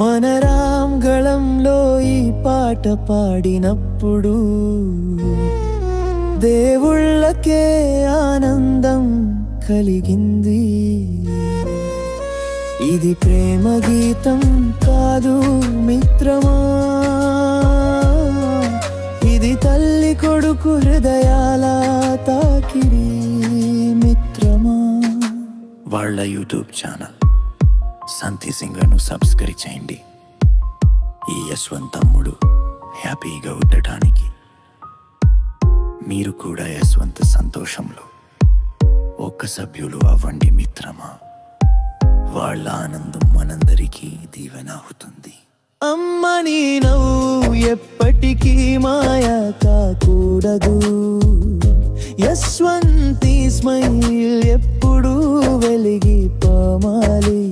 మనరాంగళంలో ఈ పాట పాడినప్పుడు దేవుళ్ళకే ఆనందం కలిగింది. ఇది ప్రేమ గీతం కాదు మిత్రమా, ఇది తల్లి కొడుకు హృదయాల తాకిడి మిత్రమా. వాళ్ళ యూట్యూబ్ ఛానల్ సంతి సింగర్ను సబ్స్క్రైబ్ చేయండి. ఈ యశ్వంత్ తమ్ముడు హ్యాపీగా ఉండటానికి మీరు కూడా యశ్వంత్ సంతోషంలో ఒక్క సభ్యులు అవ్వండి మిత్రమా. వాళ్ళ ఆనందం మనందరికీ దీవెన అవుతుంది. అమ్మ నీ నవ్వు ఎప్పటికీ మాయ కాకూడదు. యశ్వంతి స్మైల్ ఎప్పుడూ వెలిగిపోమాలి.